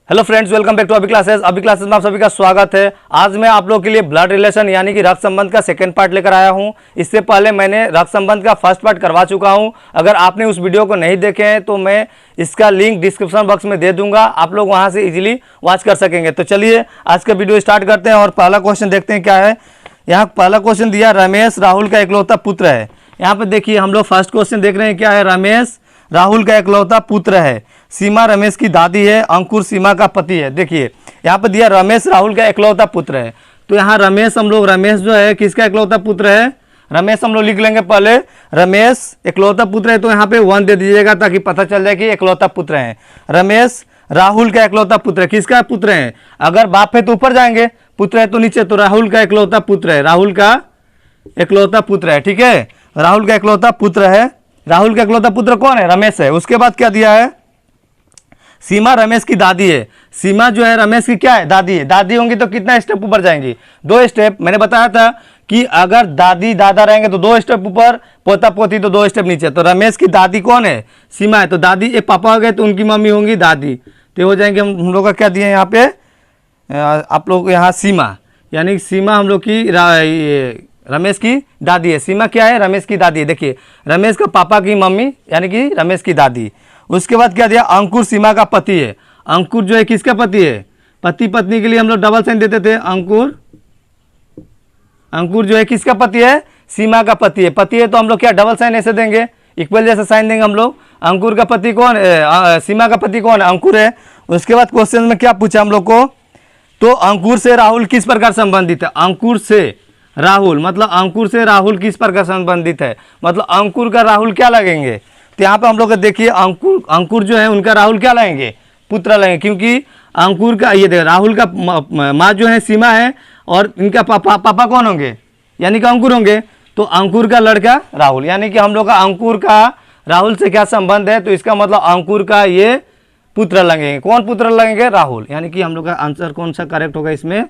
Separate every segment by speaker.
Speaker 1: Hello friends, welcome back to अभी classes में आप सभी का स्वागत है। आज मैं आप लोगों के लिए ब्लड रिलेशन यानी कि रक्त संबंध का सेकंड पार्ट लेकर आया हूं। इससे पहले मैंने रक्त संबंध का फर्स्ट पार्ट करवा चुका हूं। अगर आपने उस वीडियो को नहीं देखे हैं तो मैं इसका लिंक डिस्क्रिप्शन बॉक्स में दे दूंगा, आप लोग वहां से इजीली वॉच कर सकेंगे। तो चलिए आज का वीडियो स्टार्ट करते हैं और पहला क्वेश्चन देखते हैं क्या है। यहाँ पहला क्वेश्चन दिया, रमेश राहुल का इकलौता पुत्र है। यहाँ पे देखिए हम लोग फर्स्ट क्वेश्चन देख रहे हैं क्या है, रमेश राहुल का इकलौता पुत्र है। सीमा रमेश की दादी है, अंकुर सीमा का पति है। देखिए यहाँ पे दिया रमेश राहुल का इकलौता पुत्र है, तो यहाँ रमेश हम लोग, रमेश जो है किसका इकलौता पुत्र है, रमेश हम लोग लिख लेंगे पहले। रमेश इकलौता पुत्र है तो यहाँ पे 1 दे दीजिएगा ताकि पता चल जाए कि इकलौता पुत्र है। रमेश राहुल का इकलौता पुत्र है, किसका पुत्र है, अगर बाप है तो ऊपर जाएंगे, पुत्र है तो नीचे, तो राहुल का इकलौता पुत्र है, राहुल का इकलौता पुत्र है। ठीक है, राहुल का इकलौता पुत्र है। राहुल का इकलौता पुत्र कौन है, रमेश है। उसके बाद क्या दिया है, सीमा रमेश की दादी है। सीमा जो है रमेश की क्या है, दादी है। दादी होंगी तो कितना स्टेप ऊपर जाएंगी, 2 स्टेप। मैंने बताया था कि अगर दादी दादा रहेंगे तो 2 स्टेप ऊपर, पोता पोती तो 2 स्टेप नीचे। तो रमेश की दादी कौन है, सीमा है। तो दादी एक पापा हो गए तो उनकी मम्मी होंगी दादी, तो हो जाएंगे हम लोग का क्या दिए यहाँ पे, आप लोग यहाँ सीमा, यानी सीमा हम लोग की रमेश की दादी है। सीमा क्या है, रमेश की दादी है। देखिए रमेश का पापा की मम्मी यानी कि रमेश की दादी। उसके बाद क्या दिया, अंकुर सीमा का पति है। अंकुर जो है किसका पति है, पति पत्नी के लिए हम लोग डबल साइन देते थे। अंकुर जो है किसका पति है, सीमा का पति है। पति है तो हम लोग क्या डबल साइन ऐसे देंगे, इक्वल जैसे साइन देंगे हम लोग। अंकुर का पति कौन है, सीमा का पति कौन है, अंकुर है। उसके बाद क्वेश्चन में क्या पूछा हम लोग को, तो अंकुर से राहुल किस प्रकार संबंधित है। अंकुर से राहुल मतलब अंकुर से राहुल किस प्रकार संबंधित है, मतलब अंकुर का राहुल क्या लगेंगे। तो यहाँ पे हम लोग देखिए अंकुर जो है उनका राहुल क्या लगेंगे, पुत्र लगेंगे, क्योंकि अंकुर का ये देखिए राहुल का माँ जो है सीमा है और इनका पापा कौन होंगे, यानी कि अंकुर होंगे। तो अंकुर का लड़का राहुल, यानी कि हम लोग का अंकुर का राहुल से क्या संबंध है, तो इसका मतलब अंकुर का ये पुत्र लगेंगे। कौन पुत्र लगेंगे, राहुल। यानी कि हम लोग का आंसर कौन सा करेक्ट होगा इसमें,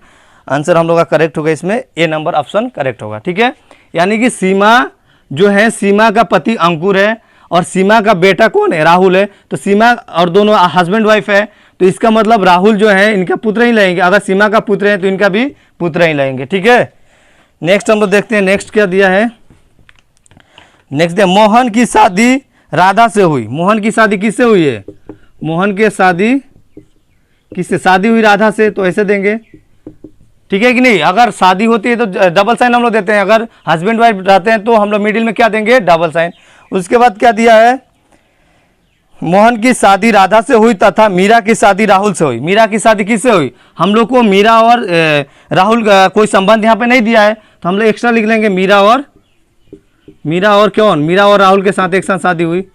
Speaker 1: आंसर हम लोग का करेक्ट होगा इसमें ए नंबर ऑप्शन करेक्ट होगा। ठीक है, यानी कि सीमा जो है, सीमा का पति अंकुर है और सीमा का बेटा कौन है, राहुल है। तो सीमा और दोनों हस्बैंड वाइफ है, तो इसका मतलब राहुल जो है इनका पुत्र ही लगेंगे। अगर सीमा का पुत्र है तो इनका भी पुत्र ही लगेंगे। ठीक है, नेक्स्ट हम लोग देखते हैं, नेक्स्ट क्या दिया है। नेक्स्ट दिया, मोहन की शादी राधा से हुई। मोहन की शादी किससे हुई है, मोहन की शादी किससे, शादी हुई राधा से, तो ऐसे देंगे। ठीक है कि नहीं, अगर शादी होती है तो डबल साइन हम लोग देते हैं, अगर हस्बैंड वाइफ रहते हैं तो हम लोग मिडिल में क्या देंगे, डबल साइन। उसके बाद क्या दिया है, मोहन की शादी राधा से हुई तथा मीरा की शादी राहुल से हुई। मीरा की शादी किससे हुई, हम लोग को मीरा और राहुल का कोई संबंध यहाँ पे नहीं दिया है, तो हम लोग एक्स्ट्रा लिख लेंगे मीरा और कौन, मीरा और राहुल के साथ एक साथ शादी हुई,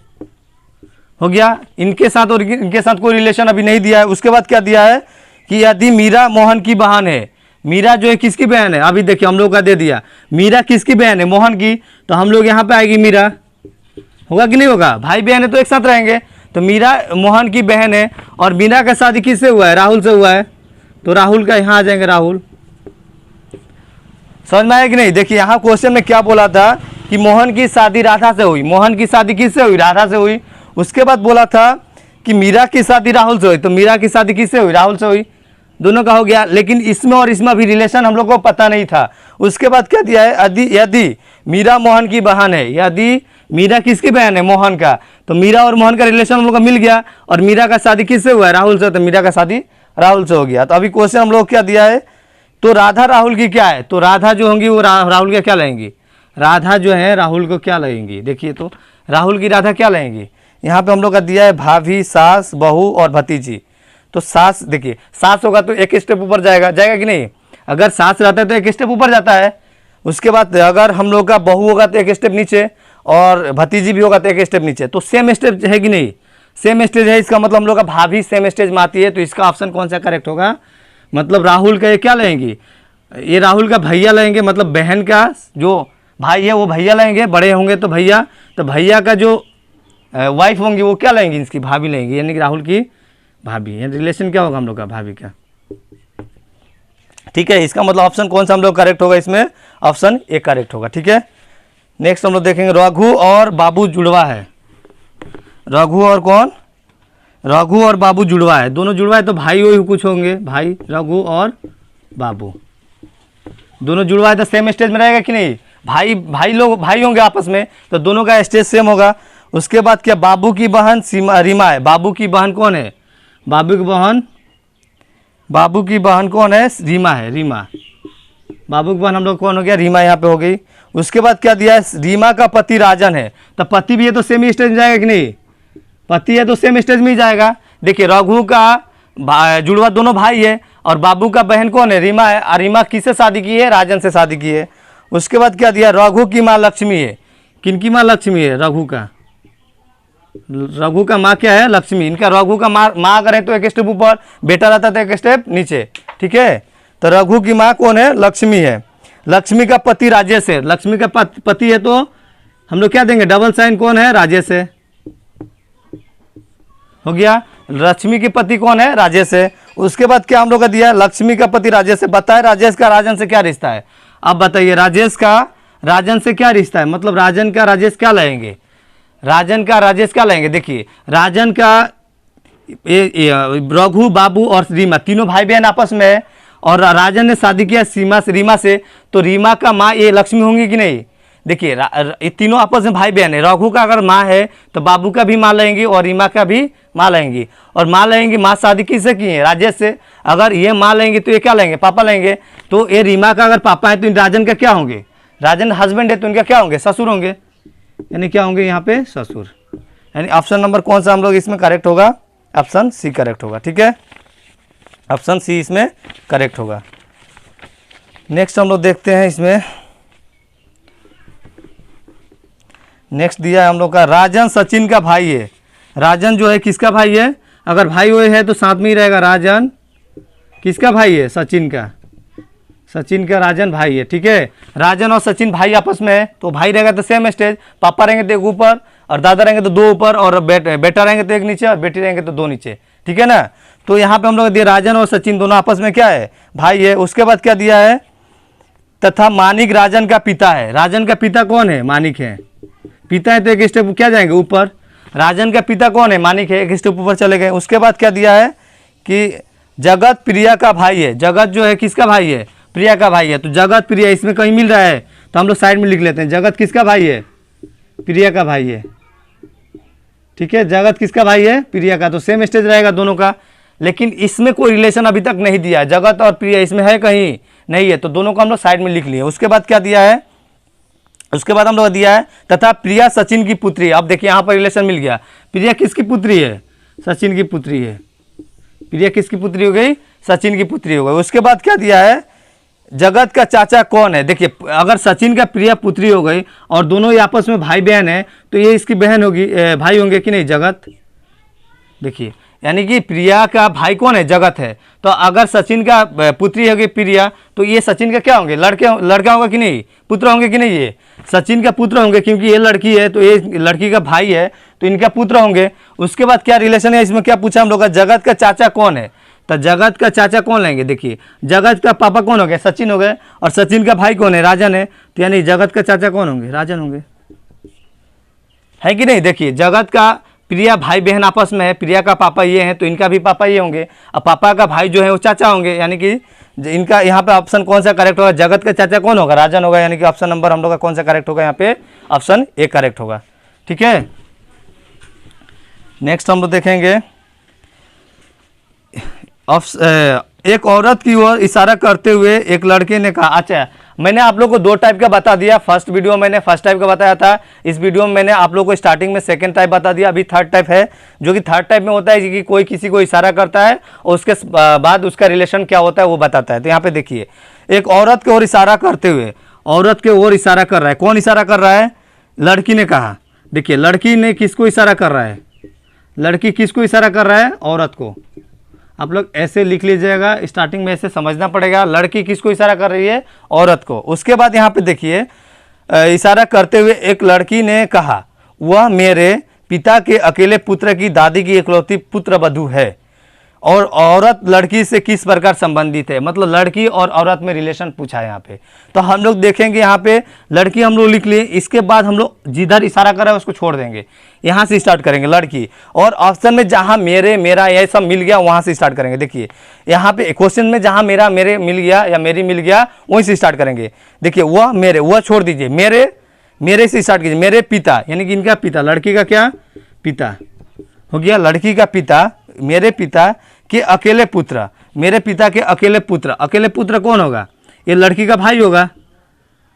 Speaker 1: हो गया। इनके साथ और इनके साथ कोई रिलेशन अभी नहीं दिया है। उसके बाद क्या दिया है कि यदि मीरा मोहन की बहन है, मीरा जो है किसकी बहन है, अभी देखिए हम लोग का दे दिया, मीरा किसकी बहन है, मोहन की, तो हम लोग यहाँ पे आएगी मीरा, होगा कि नहीं होगा, भाई बहन है तो एक साथ रहेंगे। तो मीरा मोहन की बहन है और मीरा का शादी किससे हुआ है, राहुल से हुआ है, तो राहुल का यहाँ आ जाएंगे राहुल। समझ में आया कि नहीं। देखिए यहाँ क्वेश्चन में क्या बोला था कि मोहन की शादी राधा से हुई, मोहन की शादी किससे हुई, राधा से हुई। उसके बाद बोला था कि मीरा की शादी राहुल से हुई, तो मीरा की शादी किससे हुई, राहुल से हुई, दोनों का हो गया। लेकिन इसमें और इसमें भी रिलेशन हम लोग को पता नहीं था। उसके बाद क्या दिया है, यदि मीरा मोहन की बहन है, यदि मीरा किसकी बहन है, मोहन का, तो मीरा और मोहन का रिलेशन हम लोग का मिल गया। और मीरा का शादी किससे हुआ है, राहुल से, तो मीरा का शादी राहुल से हो गया। तो अभी क्वेश्चन हम लोग क्या दिया है, तो राधा राहुल की क्या है, तो राधा जो होंगी वो राहुल का क्या लगेंगी, राधा जो है राहुल को क्या लगेंगी। देखिए तो राहुल की राधा क्या लगेंगी, यहाँ पे हम लोग का दिया है भाभी, सास, बहू और भतीजी। तो सास, देखिए सास होगा तो एक स्टेप ऊपर जाएगा कि नहीं, अगर सास रहता है तो एक स्टेप ऊपर जाता है। उसके बाद अगर हम लोग का बहू होगा तो एक स्टेप नीचे, और भतीजी भी होगा तो एक स्टेप नीचे। तो सेम स्टेप है कि नहीं, सेम स्टेज है, इसका मतलब हम लोग का भाभी सेम स्टेज में आती है। तो इसका ऑप्शन कौन सा करेक्ट होगा, मतलब राहुल का ये क्या लेंगे, ये राहुल का भैया लेंगे, मतलब बहन का जो भाई है वो भैया लेंगे, बड़े होंगे तो भैया, तो भैया का जो वाइफ होंगी वो क्या लेंगी, इसकी भाभी लेंगी, यानी कि राहुल की भाभी। यानी रिलेशन क्या होगा हम लोग का, भाभी का। ठीक है, इसका मतलब ऑप्शन कौन सा हम लोग करेक्ट होगा, इसमें ऑप्शन ए करेक्ट होगा। ठीक है, नेक्स्ट हम लोग देखेंगे, रघु और बाबू जुड़वा है। रघु और कौन, रघु और बाबू जुड़वा है, दोनों जुड़वा है तो भाई वही कुछ होंगे, भाई रघु और बाबू दोनों जुड़वा है तो सेम स्टेज में रहेगा कि नहीं, भाई भाई लोग भाई होंगे आपस में तो दोनों का स्टेज सेम होगा। उसके बाद क्या, बाबू की बहन रीमा है, बाबू की बहन कौन है, बाबू की बहन कौन है, रीमा है, रीमा, बाबू की बहन हम लोग कौन हो गया, रीमा यहाँ पे हो गई। उसके बाद क्या दिया है, रीमा का पति राजन है, तो पति भी है तो सेम ही स्टेज में जाएगा कि नहीं, पति है तो सेम स्टेज में ही जाएगा। देखिए रघु का जुड़वा दोनों भाई है और बाबू का बहन कौन है, रीमा है, और रीमा किससे शादी की है, राजन से शादी की है। उसके बाद क्या दिया, रघु की माँ लक्ष्मी है, किनकी माँ लक्ष्मी है, रघु का माँ क्या है, लक्ष्मी। इनका रघु का माँ अगर है तो एक स्टेप ऊपर, बेटा रहता तो एक स्टेप नीचे, ठीक है। तो रघु की माँ कौन है, लक्ष्मी है। लक्ष्मी का पति राजेश है, लक्ष्मी का पति है तो हम लोग क्या देंगे, डबल साइन कौन है, राजेश है, हो गया। लक्ष्मी के पति कौन है, राजेश है। उसके बाद क्या हम लोग का दिया, लक्ष्मी का पति राजेश है। बताए राजेश का राजन से क्या रिश्ता है, अब बताइए राजेश का राजन से क्या रिश्ता है, मतलब राजन का राजेश क्या लाएंगे, राजन का राजेश क्या लाएंगे। देखिए राजन का रघु, बाबू और रीमा तीनों भाई बहन आपस में है और राजन ने शादी किया रीमा से, तो रीमा का माँ ये लक्ष्मी होंगी कि नहीं। देखिए ये तीनों आपस में भाई बहन है, रघु का अगर माँ है तो बाबू का भी माँ लेंगी और रीमा का भी माँ लेंगी, और माँ लेंगी, माँ शादी किससे की है, राजेश से। अगर ये माँ लेंगे तो ये क्या लेंगे, पापा लेंगे। तो ये रीमा का अगर पापा है तो राजन का क्या होंगे, राजन हस्बैंड है तो इनका क्या होंगे, ससुर होंगे, यानी क्या होंगे यहाँ पे, ससुर। यानी ऑप्शन नंबर कौन सा हम लोग इसमें करेक्ट होगा, ऑप्शन सी करेक्ट होगा, ठीक है, ऑप्शन सी इसमें करेक्ट होगा। नेक्स्ट हम लोग देखते हैं, इसमें नेक्स्ट दिया है हम लोग का, राजन सचिन का भाई है। राजन जो है किसका भाई है, अगर भाई वो है तो साथ में ही रहेगा, राजन किसका भाई है, सचिन का, सचिन का राजन भाई है, ठीक है। राजन और सचिन भाई आपस में है तो भाई रहेगा तो सेम स्टेज, पापा रहेंगे तो एक ऊपर और दादा रहेंगे तो दो ऊपर और बेटा रहेंगे तो एक नीचे और बेटी रहेंगे तो दो नीचे, ठीक है ना। तो यहाँ पे हम लोग दिया राजन और सचिन दोनों आपस में क्या है, भाई है। उसके बाद क्या दिया है, तथा मानिक राजन का पिता है। राजन का पिता कौन है, मानिक है, पिता है तो एक स्टेप क्या जाएंगे ऊपर, राजन का पिता कौन है, मानिक है, एक स्टेप ऊपर चले गए। उसके बाद क्या दिया है कि जगत प्रिया का भाई है। जगत जो है किसका भाई है, प्रिया का भाई है, तो जगत प्रिया इसमें कहीं मिल रहा है तो हम लोग साइड में लिख लेते हैं, जगत किसका भाई है, प्रिया का भाई है, ठीक है। जगत किसका भाई है, प्रिया का, तो सेम स्टेज रहेगा दोनों का। लेकिन इसमें कोई रिलेशन अभी तक नहीं दिया, जगत और प्रिया इसमें है कहीं नहीं है, तो दोनों को हम लोग साइड में लिख लिए। उसके बाद क्या दिया है, उसके बाद हम लोग दिया है तथा प्रिया सचिन की पुत्री। अब देखिए यहाँ पर रिलेशन मिल गया, प्रिया किसकी पुत्री है, सचिन की पुत्री है, प्रिया किसकी पुत्री हो गई, सचिन की पुत्री हो गई। उसके बाद क्या दिया है, जगत का चाचा कौन है। देखिए अगर सचिन का प्रिया पुत्री हो गई और दोनों ही आपस में भाई बहन है तो ये इसकी बहन होगी, भाई होंगे कि नहीं, जगत। देखिए यानी कि प्रिया का भाई कौन है, जगत है, तो अगर सचिन का पुत्री होगी प्रिया तो ये सचिन का क्या होंगे, लड़का होगा कि नहीं, पुत्र होंगे कि नहीं, ये सचिन का पुत्र होंगे क्योंकि ये लड़की है तो ये लड़की का भाई है तो इनका पुत्र होंगे। उसके बाद क्या रिलेशन है, इसमें क्या पूछा हम लोग का, जगत का चाचा कौन है, तो जगत का चाचा कौन लेंगे। देखिए जगत का पापा कौन हो गए, सचिन हो गए, और सचिन का भाई कौन है, राजन है, तो यानी जगत का चाचा कौन होंगे, राजन होंगे, है कि नहीं। देखिए जगत का प्रिया भाई बहन आपस में है, प्रिया का पापा ये हैं तो इनका भी पापा ये होंगे, और पापा का भाई जो है वो चाचा होंगे, यानी कि इनका यहाँ पे ऑप्शन कौन सा करेक्ट होगा, जगत का चाचा कौन होगा, राजन होगा, यानी कि ऑप्शन नंबर हम लोग का कौन सा करेक्ट होगा, यहाँ पे ऑप्शन ए करेक्ट होगा, ठीक है। नेक्स्ट हम लोग देखेंगे, एक औरत की ओर इशारा करते हुए एक लड़के ने कहा। अच्छा मैंने आप लोग को दो टाइप का बता दिया, फर्स्ट वीडियो मैंने फर्स्ट टाइप का बताया था, इस वीडियो में मैंने आप लोग को स्टार्टिंग में सेकंड टाइप बता दिया, अभी थर्ड टाइप है, जो कि थर्ड टाइप में होता है कि कोई किसी को इशारा करता है और उसके बाद उसका रिलेशन क्या होता है वो बताता है। तो यहाँ पे देखिए, एक औरत की ओर इशारा करते हुए, औरत के ओर इशारा कर रहा है, कौन इशारा कर रहा है, लड़की ने कहा। देखिए लड़की ने किसको इशारा कर रहा है, लड़की किसको इशारा कर रहा है, औरत को। आप लोग ऐसे लिख लीजिएगा, स्टार्टिंग में ऐसे समझना पड़ेगा, लड़की किसको इशारा कर रही है, औरत को। उसके बाद यहाँ पे देखिए, इशारा करते हुए एक लड़की ने कहा, वह मेरे पिता के अकेले पुत्र की दादी की इकलौती पुत्र वधू है। और औरत लड़की से किस प्रकार संबंधित है, मतलब लड़की और औरत में रिलेशन पूछा है यहाँ पे। तो हम लोग देखेंगे यहाँ पे लड़की हम लोग लिख लिए, इसके बाद हम लोग जिधर इशारा कर रहे हैं उसको छोड़ देंगे, यहाँ से स्टार्ट करेंगे लड़की, और ऑप्शन में जहाँ मेरे मेरा यह सब मिल गया वहाँ से स्टार्ट करेंगे। देखिए यहाँ पे क्वेश्चन में जहाँ मेरा मेरे मिल गया या मेरी मिल गया वहीं से स्टार्ट करेंगे। देखिए वह मेरे, वह छोड़ दीजिए, मेरे से स्टार्ट कीजिए। मेरे पिता यानी कि इनका पिता, लड़की का क्या पिता हो गया, लड़की का पिता, मेरे पिता के अकेले पुत्र, मेरे पिता के अकेले पुत्र, अकेले पुत्र कौन होगा, ये लड़की का भाई होगा,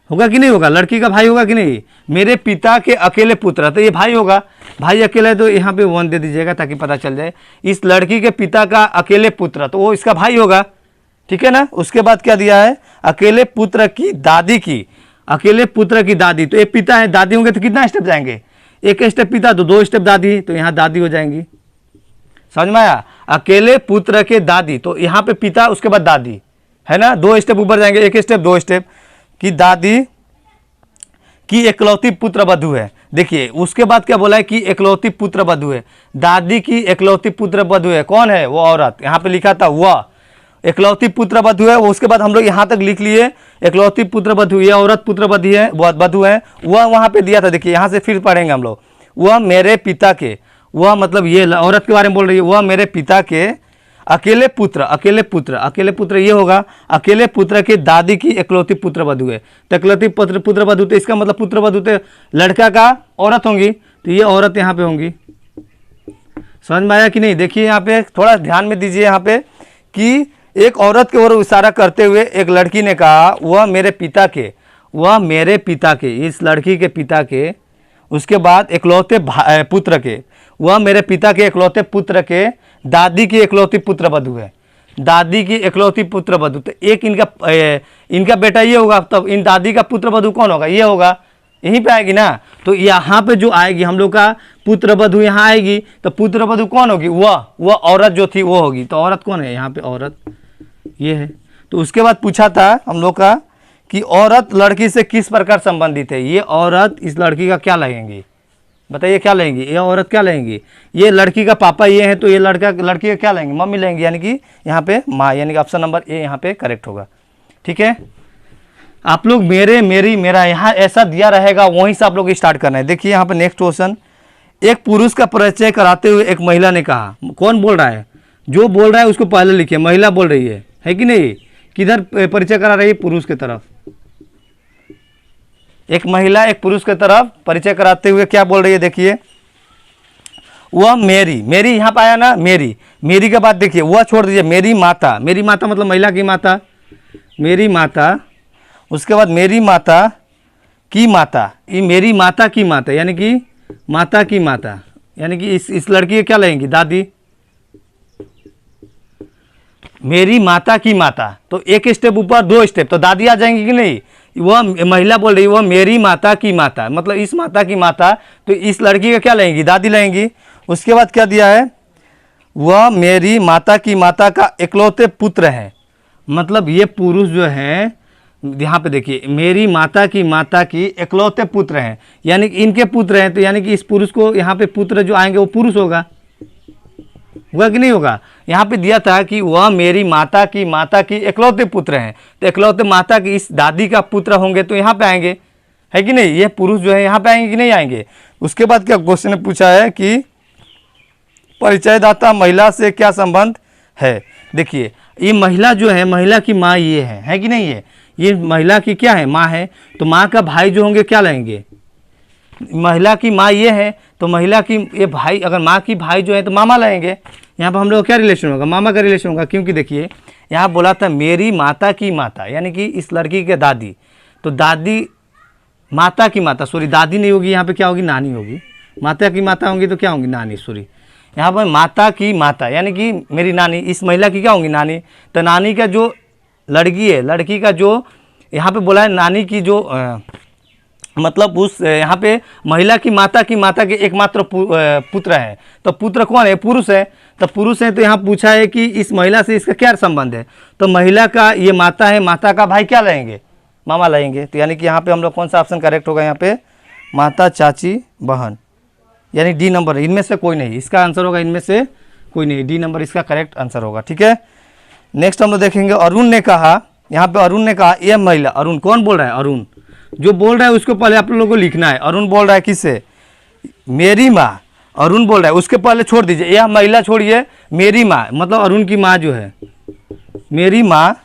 Speaker 1: होगा कि नहीं होगा, लड़की का भाई होगा कि नहीं, मेरे पिता के अकेले पुत्र, तो ये भाई होगा, भाई अकेले है तो यहाँ पे 1 दे दीजिएगा ताकि पता चल जाए। इस लड़की के पिता का अकेले पुत्र, तो वो इसका भाई होगा, ठीक है ना। उसके बाद क्या दिया है, अकेले पुत्र की दादी की, अकेले पुत्र की दादी, तो ये पिता है, दादी होंगे तो कितना स्टेप जाएंगे, एक स्टेप पिता तो 2 स्टेप दादी, तो यहाँ दादी हो जाएंगी। समझ में आया, अकेले पुत्र के दादी, तो यहाँ पे पिता उसके बाद दादी है ना, 2 स्टेप ऊपर जाएंगे, 1 स्टेप 2 स्टेप की दादी की इकलौती पुत्र वधू है। देखिए उसके बाद क्या बोला है कि इकलौती पुत्र वधू है, दादी की इकलौती पुत्र वधू है, कौन है वो औरत, यहाँ पे लिखा था वह इकलौती पुत्र वधू है। उसके बाद हम लोग यहाँ तक लिख लिए इकलौती पुत्र वधू, ये औरत पुत्र वधू है, वधू है, वह वहाँ पे दिया था। देखिए यहाँ से फिर पढ़ेंगे हम लोग, वह मेरे पिता के, वह मतलब ये औरत के बारे में बोल रही है, वह मेरे पिता के अकेले पुत्र, अकेले पुत्र, अकेले पुत्र ये होगा, अकेले पुत्र के दादी की इकलौती पुत्र वधू है, तो इकलौती पुत्र वधू, तो इसका मतलब पुत्र वधू तो लड़का का औरत होंगी, तो ये औरत यहाँ पे होंगी। समझ में आया कि नहीं। देखिए यहाँ पे थोड़ा ध्यान में दीजिए, यहाँ पे कि एक औरत की ओर इशारा करते हुए एक लड़की ने कहा वह मेरे पिता के, वह मेरे पिता के, इस लड़की के पिता के, उसके बाद इकलौते पुत्र के, वह मेरे पिता के इकलौते पुत्र के दादी की इकलौती पुत्र वधू है, दादी की इकलौती पुत्र वधू, तो एक इनका बेटा ये होगा, तब इन दादी का पुत्र वधू कौन होगा, ये होगा, यहीं पे आएगी ना। तो यहाँ पे जो आएगी हम लोग का पुत्र वधू यहाँ आएगी, तो पुत्र वधू कौन होगी, वह औरत जो थी वो होगी, तो औरत कौन है यहाँ पे, औरत ये है। तो उसके बाद पूछा था हम लोग का कि औरत लड़की से किस प्रकार संबंधित है, ये औरत इस लड़की का क्या लगेंगी, बताइए क्या लेंगी, ये औरत क्या लेंगी, ये लड़की का पापा ये है, तो ये लड़की का क्या लेंगे, मम्मी लेंगी, यानी कि यहाँ पे माँ, यानी कि ऑप्शन नंबर ए यहाँ पे करेक्ट होगा। ठीक है, आप लोग मेरे मेरी मेरा यहाँ ऐसा दिया रहेगा, वहीं से आप लोग स्टार्ट करना है। देखिए यहाँ पे नेक्स्ट क्वेश्चन, एक पुरुष का परिचय कराते हुए एक महिला ने कहा, कौन बोल रहा है, जो बोल रहा है उसको पहले लिखिए, महिला बोल रही है कि नहीं, किधर परिचय करा रही है, पुरुष की तरफ, एक महिला एक पुरुष की तरफ परिचय कराते हुए क्या बोल रही है, देखिए वह मेरी, मेरी यहाँ पे आया ना, मेरी, मेरी के बाद देखिए वह छोड़ दीजिए, मेरी माता, मेरी माता मतलब महिला की माता, मेरी माता, उसके बाद मेरी माता की माता, ये मेरी माता की माता यानी कि माता की माता, यानी कि इस लड़की क्या लगेंगी, दादी, मेरी माता की माता, तो एक स्टेप ऊपर 2 स्टेप, तो दादी आ जाएंगी कि नहीं, वह महिला बोल रही, वह मेरी माता की माता, मतलब इस माता की माता, तो इस लड़की का क्या लेंगी, दादी लेंगी। उसके बाद क्या दिया है, वह मेरी माता की माता का इकलौते पुत्र है, मतलब ये पुरुष जो है यहाँ पे देखिए, मेरी माता की इकलौते पुत्र हैं, यानी कि इनके पुत्र हैं, तो यानी कि इस पुरुष को यहाँ पे पुत्र जो आएंगे वो पुरुष होगा कि नहीं होगा। यहाँ पे दिया था कि वह मेरी माता की इकलौते पुत्र हैं, तो इकलौते माता की इस दादी का पुत्र होंगे, तो यहाँ पे आएंगे, है कि नहीं, ये पुरुष जो है यहाँ पे आएंगे कि नहीं आएंगे। उसके बाद क्या क्वेश्चन ने पूछा है कि परिचयदाता महिला से क्या संबंध है। देखिए ये महिला जो है, महिला की माँ ये है कि नहीं, ये महिला की क्या है, माँ है, तो माँ का भाई जो होंगे क्या लेंगे, महिला की माँ ये है, तो महिला की ये भाई, अगर माँ की भाई जो है तो मामा लाएंगे। यहाँ पर हम लोग क्या रिलेशन होगा, मामा का रिलेशन होगा, क्योंकि देखिए यहाँ बोला था मेरी माता की माता, यानी कि इस लड़की के दादी, तो दादी माता की माता, सॉरी दादी नहीं होगी, यहाँ पे क्या होगी, नानी होगी, माता की माता होंगी तो क्या होंगी, नानी, सॉरी यहाँ पर माता की माता यानी कि मेरी नानी, इस महिला की क्या होंगी, नानी, तो नानी का जो लड़की है, लड़की का जो यहाँ पे बोला है नानी की जो मतलब उस यहाँ पे महिला की माता के एकमात्र पुत्र है, तो पुत्र कौन है, पुरुष है, तो पुरुष है, तो यहाँ पूछा है कि इस महिला से इसका क्या संबंध है, तो महिला का ये माता है, माता का भाई क्या लाएंगे, मामा लाएंगे, तो यानी कि यहाँ पे हम लोग कौन सा ऑप्शन करेक्ट होगा, यहाँ पे माता, चाची, बहन, यानी डी नंबर, इनमें से कोई नहीं, इसका आंसर होगा इनमें से कोई नहीं, डी नंबर इसका करेक्ट आंसर होगा। ठीक है, नेक्स्ट हम लोग देखेंगे। अरुण ने कहा, यहाँ पे अरुण ने कहा यह महिला, अरुण कौन बोल रहा है? अरुण जो बोल रहा है उसको पहले आप लोगों को लिखना है। अरुण बोल रहा है किससे? मेरी माँ। अरुण बोल रहा है, उसके पहले छोड़ दीजिए, यह महिला छोड़िए, मेरी माँ मतलब अरुण की माँ जो है, मेरी माँ।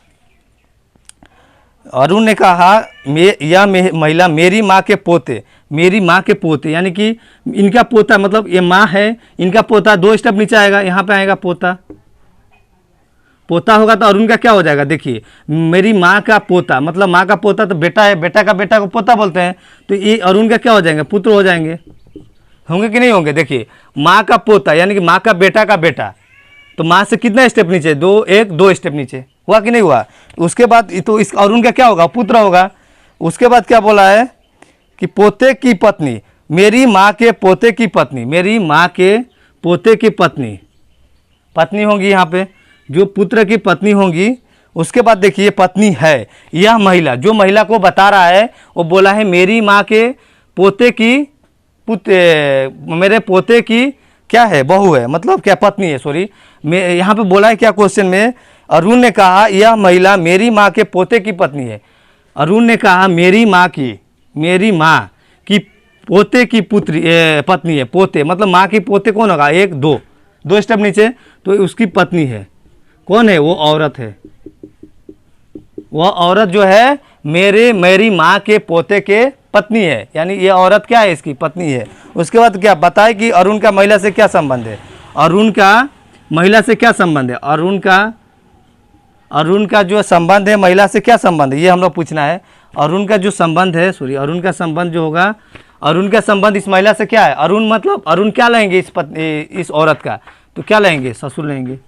Speaker 1: अरुण ने कहा यह महिला मेरी माँ के पोते, मेरी माँ के पोते यानी कि इनका पोता, मतलब ये माँ है, इनका पोता 2 स्टेप नीचे आएगा, यहाँ पे आएगा पोता। पोता होगा तो अरुण का क्या हो जाएगा? देखिए, मेरी माँ का पोता मतलब माँ का पोता तो बेटा है, बेटा का बेटा को पोता बोलते हैं, तो ये अरुण का क्या हो जाएंगे? पुत्र हो जाएंगे। होंगे कि नहीं होंगे? देखिए, माँ का पोता यानी कि माँ का बेटा, तो माँ से कितना स्टेप नीचे? 2 स्टेप नीचे, हुआ कि नहीं हुआ? उसके बाद तो इस अरुण का क्या होगा? पुत्र होगा। उसके बाद क्या बोला है कि पोते की पत्नी, मेरी माँ के पोते की पत्नी, मेरी माँ के पोते की पत्नी, पत्नी होंगी यहाँ पे, जो पुत्र की पत्नी होंगी। उसके बाद देखिए, पत्नी है यह महिला, जो महिला को बता रहा है वो बोला है मेरी माँ के पोते की मेरे पोते की क्या है? बहू है, मतलब क्या? पत्नी है, सॉरी। मैं यहाँ पे बोला है क्या क्वेश्चन में? अरुण ने कहा यह महिला मेरी माँ के पोते की पत्नी है। अरुण ने कहा मेरी माँ की पोते की पत्नी है। पोते मतलब माँ की पोते कौन होगा? 1 2 स्टेप नीचे, तो उसकी पत्नी है। कौन है? वो औरत है। वह औरत जो है मेरी माँ के पोते के पत्नी है, यानी ये औरत क्या है? इसकी पत्नी है। उसके बाद क्या बताए कि अरुण का महिला से क्या संबंध है? अरुण का महिला से क्या संबंध है? अरुण का जो संबंध है महिला से क्या संबंध है, ये हम लोग पूछना है। अरुण का जो संबंध है, सॉरी, अरुण का संबंध जो होगा, अरुण का संबंध इस महिला से क्या है? अरुण मतलब अरुण क्या लेंगे इस औरत का? तो क्या लेंगे? ससुर लेंगे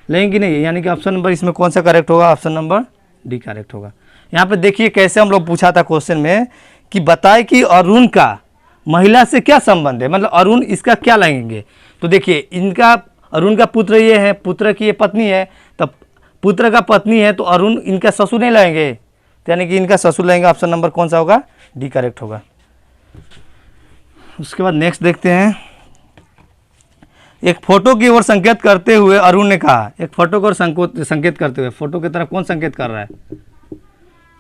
Speaker 1: कि नहीं? यानी कि ऑप्शन नंबर इसमें कौन सा करेक्ट होगा? ऑप्शन नंबर डी करेक्ट होगा। यहाँ पे देखिए कैसे हम लोग पूछा था क्वेश्चन में कि बताए कि अरुण का महिला से क्या संबंध है, मतलब अरुण इसका क्या लेंगे। तो देखिए, इनका अरुण का पुत्र ये है, पुत्र की ये पत्नी है, तब पुत्र का पत्नी है तो अरुण इनका ससुर नहीं लाएंगे, तो यानी कि इनका ससुर लाएंगे। ऑप्शन नंबर कौन सा होगा? डी करेक्ट होगा। उसके बाद नेक्स्ट देखते हैं। एक फोटो की ओर संकेत करते हुए अरुण ने कहा, एक फोटो की ओर संकेत करते हुए, फोटो की तरफ कौन संकेत कर रहा है?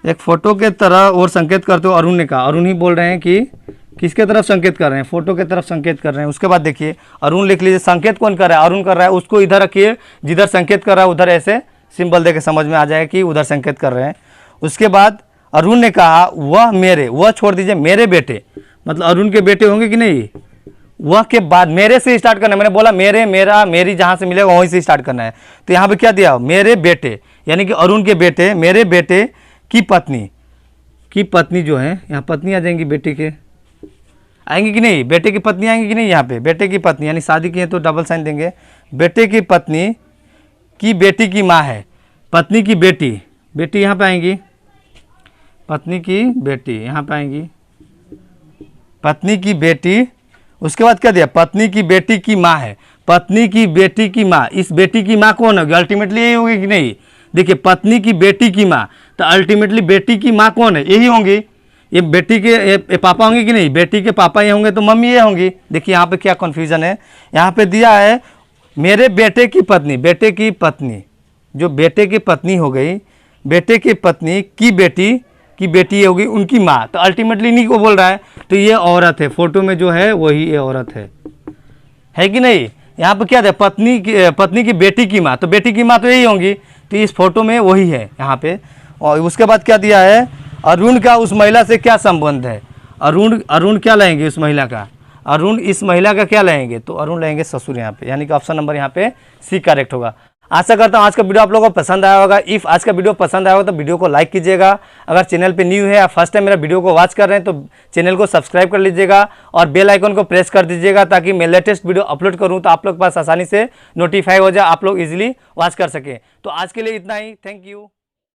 Speaker 1: एक फोटो के तरफ और संकेत करते हुए अरुण ने कहा, अरुण ही बोल रहे हैं कि किसके तरफ संकेत कर रहे हैं? फोटो के तरफ संकेत कर रहे हैं। उसके बाद देखिए, अरुण लिख लीजिए, संकेत कौन कर रहा है? अरुण कर रहा है। उसको इधर रखिए, जिधर संकेत कर रहा है उधर ऐसे सिंबल देके समझ में आ जाएगा कि उधर संकेत कर रहे हैं। उसके बाद अरुण ने कहा वह छोड़ दीजिए, मेरे बेटे, मतलब अरुण के बेटे होंगे कि नहीं? वह के बाद मेरे से स्टार्ट करना है। मैंने बोला मेरे, मेरा, मेरी, जहाँ से मिलेगा वहीं से स्टार्ट करना है। तो यहाँ पे क्या दिया? मेरे बेटे, यानी कि अरुण के बेटे, मेरे बेटे की पत्नी जो है, यहाँ पत्नी आ जाएंगी, बेटे के आएंगी कि नहीं? बेटे की पत्नी आएंगी कि नहीं? यहाँ पे बेटे की पत्नी यानी शादी की है तो डबल साइन देंगे। बेटे की पत्नी की बेटी की माँ है, पत्नी की बेटी, बेटी यहाँ पे आएंगी, पत्नी की बेटी यहाँ पे आएंगी, पत्नी की बेटी। उसके बाद क्या दिया? पत्नी की बेटी की माँ है, पत्नी की बेटी की माँ। इस बेटी की माँ कौन होगी? अल्टीमेटली यही होगी कि नहीं? देखिए, पत्नी की बेटी की माँ, तो अल्टीमेटली बेटी की माँ कौन है? यही होंगी। ये बेटी के ये पापा होंगे कि नहीं? बेटी के पापा ये होंगे तो मम्मी ये होंगी। देखिए यहाँ पे क्या कन्फ्यूजन है, यहाँ पे दिया है मेरे बेटे की पत्नी, बेटे की पत्नी, जो बेटे की पत्नी हो गई, बेटे की पत्नी की बेटी होगी उनकी माँ, तो अल्टीमेटली इन्हीं को बोल रहा है। तो ये औरत है, फोटो में जो है वही ये औरत है कि नहीं? यहाँ पे क्या है? पत्नी की बेटी की माँ, तो बेटी की माँ तो यही होंगी, तो इस फोटो में वही है यहाँ पे। और उसके बाद क्या दिया है? अरुण का उस महिला से क्या संबंध है? अरुण क्या लाएंगे उस महिला का? अरुण इस महिला का क्या लाएंगे? तो अरुण लाएंगे ससुर यहाँ पे, यानी कि ऑप्शन नंबर यहाँ पे सी करेक्ट होगा। आशा करता हूँ आज का वीडियो आप लोगों को पसंद आया होगा। इफ़ आज का वीडियो पसंद आया होगा तो वीडियो को लाइक कीजिएगा। अगर चैनल पे न्यू है या फर्स्ट टाइम मेरा वीडियो को वॉच कर रहे हैं तो चैनल को सब्सक्राइब कर लीजिएगा और बेल आइकन को प्रेस कर दीजिएगा, ताकि मैं लेटेस्ट वीडियो अपलोड करूँ तो आप लोग के पास आसानी से नोटिफाई हो जाए, आप लोग इजीली वॉच कर सकें। तो आज के लिए इतना ही, थैंक यू।